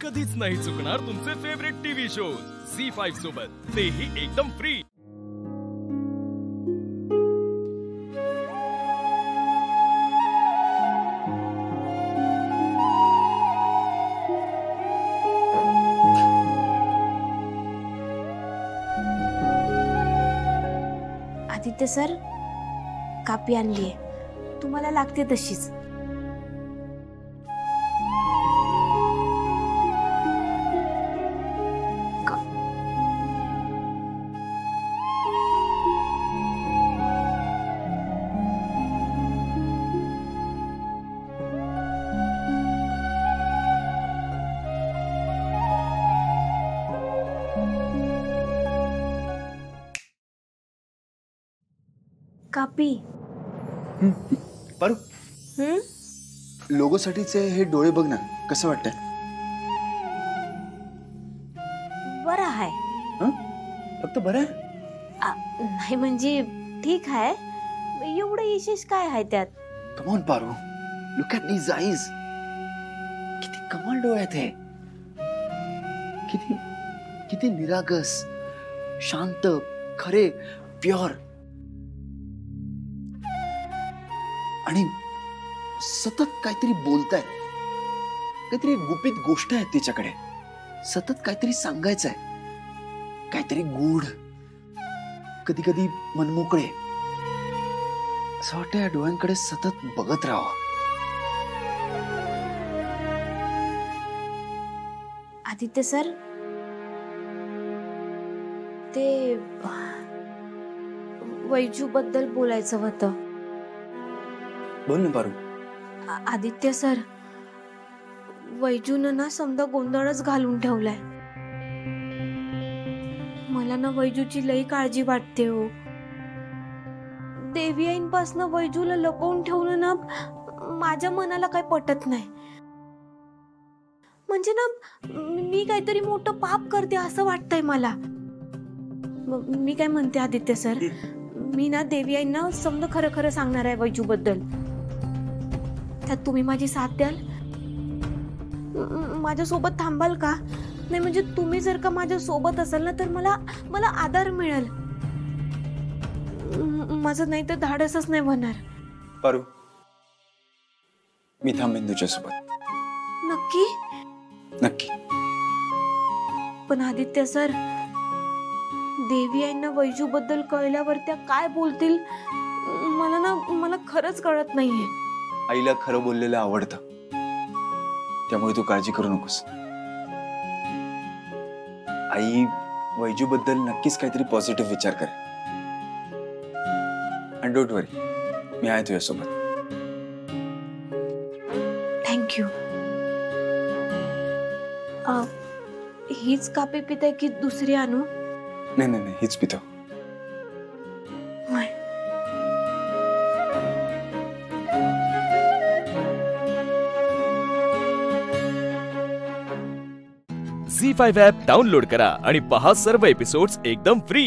कधीच नाही चुकणार तुमचे फेवरेट टीव्ही शोज झी5 सोबत, तेही एकदम फ्री। आदित्य सर, कापी आणलीये, तुम्हाला लागते तशीच। कापी पारू, लोगो साठीचे हे डोळे बघ ना, कसं वाटतंय? बरं आहे। फक्त बरं आहे? नाही म्हणजे ठीक आहे, एवढं विशेष काय आहे त्यात? Come on Paru, look at these eyes, किती कमाल डोळे आहेत हे, किती किती निरागस, शांत, खरे, प्युअर आणि सतत काहीतरी बोलतायत, काहीतरी गुपित गोष्ट आहे तिच्याकडे, सतत काहीतरी सांगायचं आहे, काहीतरी गूढ, कधी कधी मनमोकळे। असं वाटतं या डोळ्यांकडे सतत बघत राहावं। आदित्य सर, ते वैजू बद्दल बोलायचं होतं। बोल ना पारू। आदित्य सर, वैजून ना समजा गोंधळच घालून ठेवलाय। मला ना वैजूची लई काळजी वाटते हो। देवी आईंपासून वैजूला लपवून ठेवणं ना माझ्या मनाला काही पटत नाही। म्हणजे ना मी काहीतरी मोठं पाप करते असं वाटतंय मला। मी काय म्हणते आदित्य सर, मी ना देवी आईंना समजा खरं खरं सांगणार आहे वैजू बद्दल। त्यात तुम्ही माझी साथ द्याल? माझ्या सोबत थांबाल का? नाही म्हणजे तुम्ही जर का माझ्या सोबत असाल ना तर मला आधार मिळेल। माझं नाही तर धाडसच नाही होणार। पारू, मी थांबेन तुझ्या सोबत। नक्की? नक्की। पण आदित्य सर, देवी आईंना वैजू बद्दल कळल्यावर त्या काय बोलतील मला खरंच कळत नाहीये। आईला खरं बोललेलं आवडतं, त्यामुळे तू काळजी करू नकोस। आई वैजू बद्दल नक्कीच काहीतरी पॉझिटिव्ह विचार कर, आणि डोंट वरी, मी आहे तुझ्यासोबत। थँक्यू। हीच कापी पिताय की दुसरी आणू? नाही नाही नाही, हीच पितो। झी5 ॲप डाउनलोड करा आणि पहा सर्व एपिसोड्स एकदम फ्री।